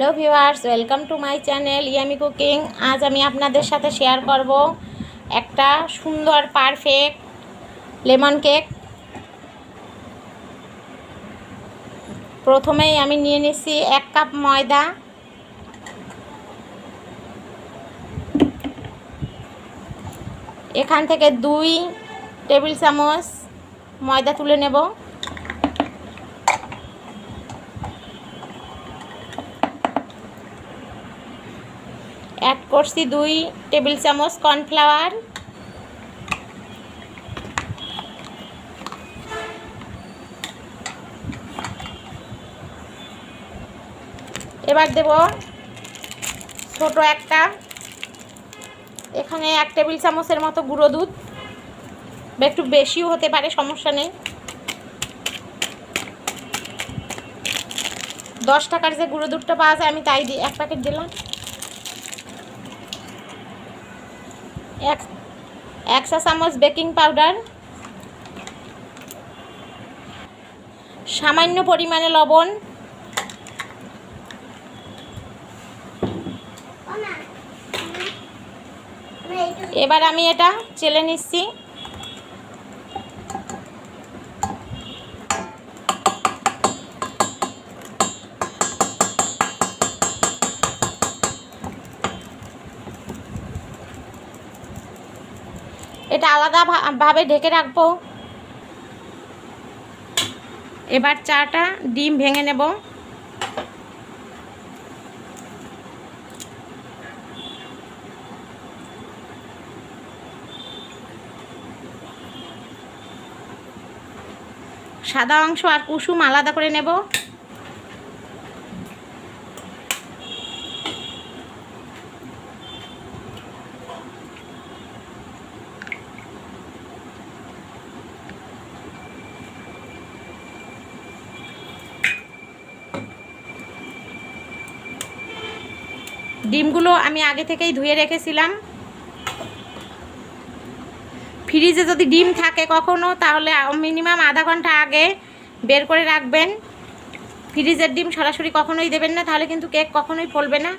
Hello viewers, welcome to my channel yummy cooking. আজ আমি আপনাদের সাথে শেয়ার করব একটা সুন্দর পারফেক্ট লেমন কেক। প্রথমেই আমি নিয়ে নিচ্ছি 1 কাপ ময়দা। এখান থেকে 2 টেবিল চামচ ময়দা তুলে নেব। অ্যাড করছি 2 টেবিল চামচ কর্নফ্লাওয়ার। এবার দেব ছোট একটা, এখানে 1 টেবিল চামচের মতো গুঁড়ো দুধ, বা একটু বেশিও হতে পারে, সমস্যা নেই। 10 টাকার যে গুঁড়ো দুধটা পাওয়া যায় আমি তাই দিই, 1 প্যাকেট দিলাম। 1 চা চামচ বেকিং পাউডার, সামান্য পরিমাণে লবণ, এবার আমি এটা চেলে নিচ্ছি। এটা আলাদাভাবে ঢেকে রাখবো। এবার 4টা ডিম ভেঙে নেব। সাদা অংশ আর কুসুম আলাদা করে নেব। ডিমগুলো আমি আগে থেকেই ধুয়ে রেখেছিলাম। ফ্রিজে যদি ডিম থাকে কখনো, তাহলে মিনিমাম আধা ঘন্টা আগে বের করে রাখবেন। ফ্রিজের ডিম সরাসরি কখনোই দেবেন না, তাহলে কিন্তু কেক কখনোই ফলবে না।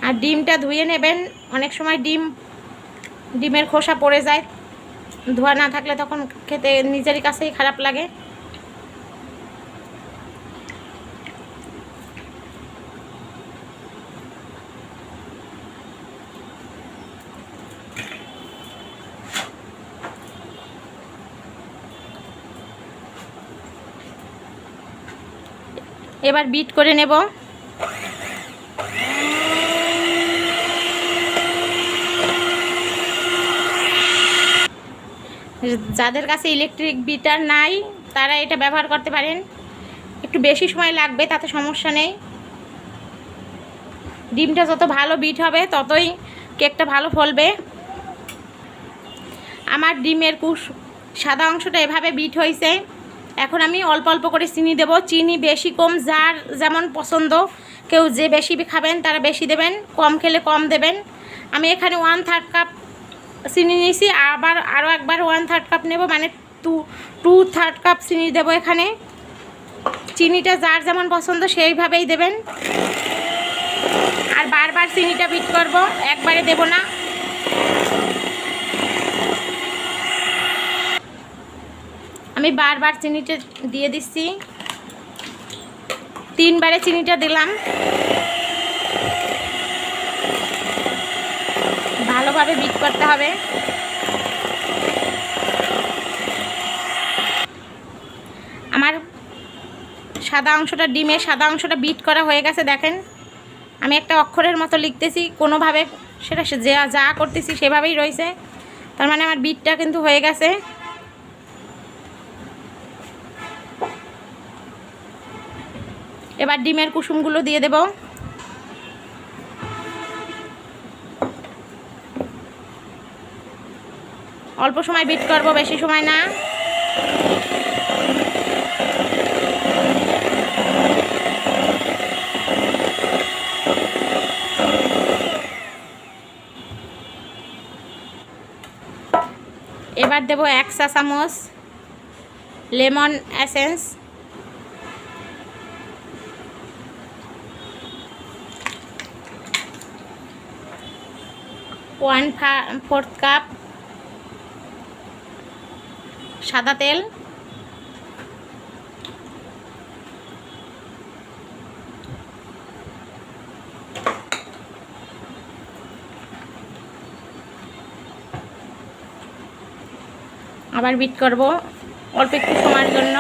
আর ডিমটা ধুয়ে নেবেন। অনেক সময় ডিমের খোসা পড়ে যায়, ধোয়া না থাকলে তখন খেতে নিজেরই কাছেই খারাপ লাগে। এবার বিট করে নেব। যাদের কাছে ইলেকট্রিক বিটার নাই তারা এটা ব্যবহার করতে পারেন। একটু বেশি সময় লাগবে, তাতে সমস্যা নেই। ডিমটা যত ভালো বিট হবে ততই কেকটা ভালো ফলবে। আমার ডিমের সাদা অংশটা এভাবে বিট হয়েছে। এখন আমি অল্প অল্প করে চিনি দেব। চিনি বেশি কম যার যেমন পছন্দ, কেউ যে বেশি খাবেন তারা বেশি দেবেন, কম খেলে কম দেবেন। আমি এখানে 1/3 কাপ চিনি নিয়েছি, আবার আরও একবার 1/3 কাপ নেব, মানে 2/3 কাপ চিনি দেব এখানে। চিনিটা যার যেমন পছন্দ সেইভাবেই দেবেন। আর বারবার চিনিটা বিট করব, একবারে দেব না। আমি বারবার চিনিটা দিয়ে দিচ্ছি, 3 বারে চিনিটা দিলাম। ভালোভাবে বিট করতে হবে। আমার সাদা অংশটা, ডিমের সাদা অংশটা বিট করা হয়ে গেছে। দেখেন আমি একটা অক্ষরের মতো লিখতেছি, কোনোভাবে সেটা যা করতেছি সেভাবেই রয়েছে, তার মানে আমার বিটটা কিন্তু হয়ে গেছে। এবার ডিমের কুসুমগুলো দিয়ে দেব। অল্প সময় বিট করব, বেশি সময় না। এবার দেব 1 চা চামচ লেমন এসেন্স, 1/4 কাপ সাদা তেল, আবার বিট করব অল্প একটু সময়ের জন্য।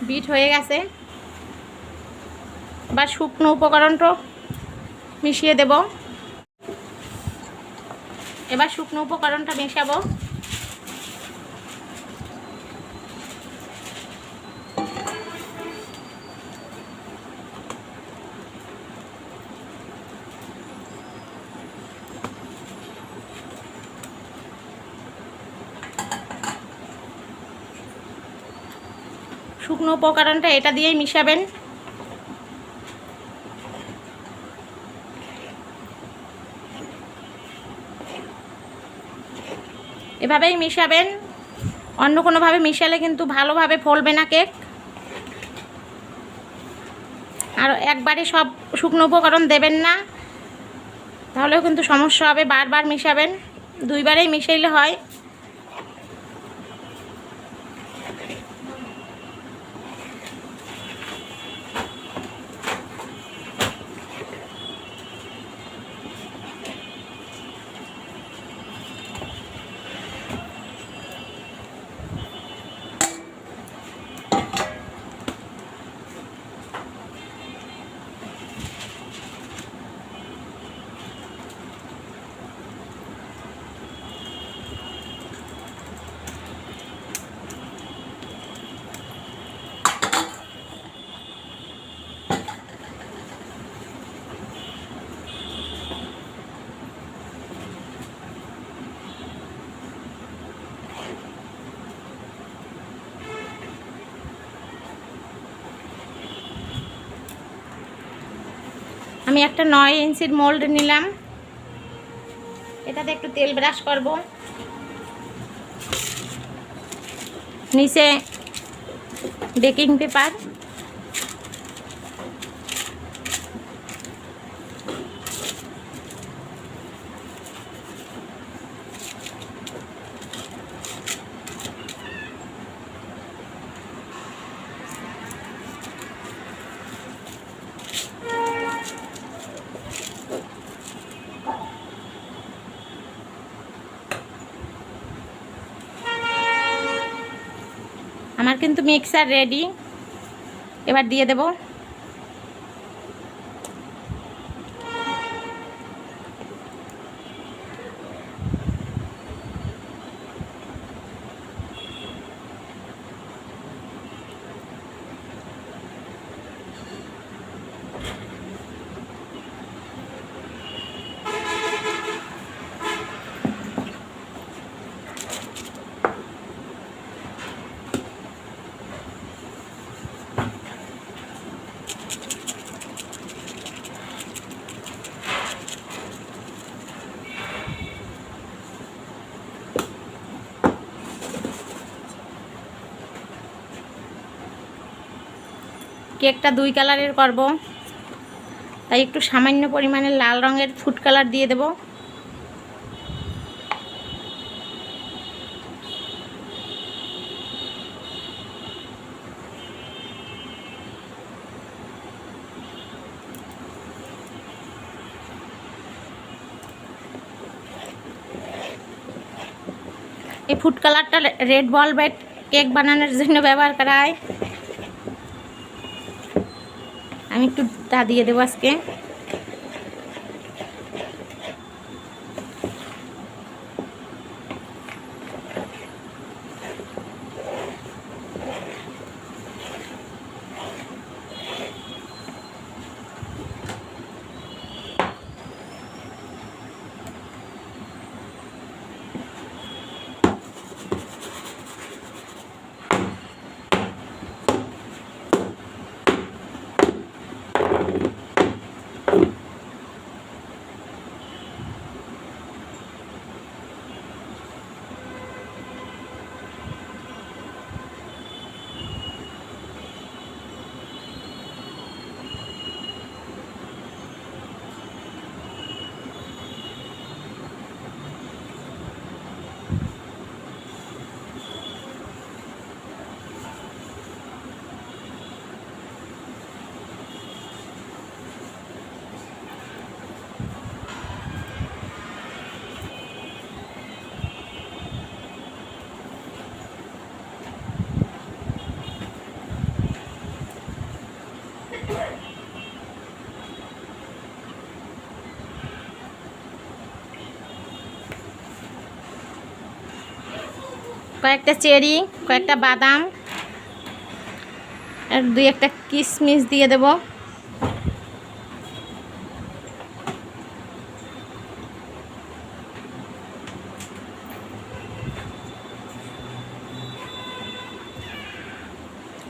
বিট হয়ে গেছে, এবার শুকনো উপকরণটা মিশিয়ে দেব। এবার শুকনো উপকরণটা মেশাবো। শুকনো উপকরণটা এটা দিয়েই মিশাবেন। এভাবেই মিশাবেন, অন্য কোনোভাবে মিশালে কিন্তু ভালোভাবে ফলবে না কেক। আর একবারে সব শুকনো উপকরণ দেবেন না, তাহলেও কিন্তু সমস্যা হবে। বারবার মিশাবেন, 2 বারেই মিশাইলে হয়। আমি একটা 9 ইঞ্চির মোল্ড নিলাম, এটাতে একটু তেল ব্রাশ করব। নিচে বেকিং পেপার, আমার কিন্তু মিক্সার রেডি। এবার দিয়ে দেব। কেকটা 2 কালারের করব, তাই একটু সামান্য পরিমাণে লাল রঙের ফুড কালার দিয়ে দেব। এই ফুড কালারটা রেড ভেলভেট কেক বানানোর জন্য ব্যবহার করা হয়। আমি একটু তা দিয়ে দেবো আজকে। কয়েকটা চেরি, কয়েকটা বাদাম আর 2-1টা কিশমিশ দিয়ে দেব।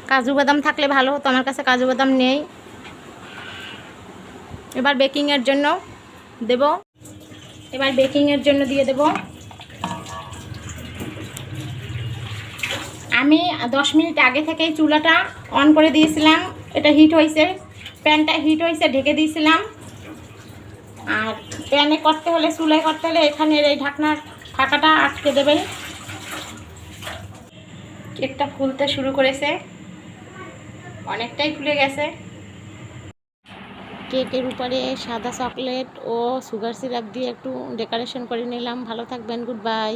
কাজু বাদাম থাকলে ভালো হতো, আমার কাছে কাজু বাদাম নেই। এবার বেকিংয়ের জন্য দেব, এবার বেকিংয়ের জন্য দিয়ে দেব। আমি 10 মিনিট আগে থেকেই চুলাটা অন করে দিয়েছিলাম, এটা হিট হয়েছে, প্যানটা হিট হয়েছে, ঢেকে দিয়েছিলাম। আর প্যানে করতে হলে, চুলায় করতে হলে এখানের এই ঢাকনার ফাঁকাটা আটকে দেবেন। কেকটা ফুলতে শুরু করেছে, অনেকটাই ফুলে গেছে। কেকের উপরে সাদা চকলেট ও সুগার সিরাপ দিয়ে একটু ডেকোরেশন করে নিলাম। ভালো থাকবেন, গুড বাই।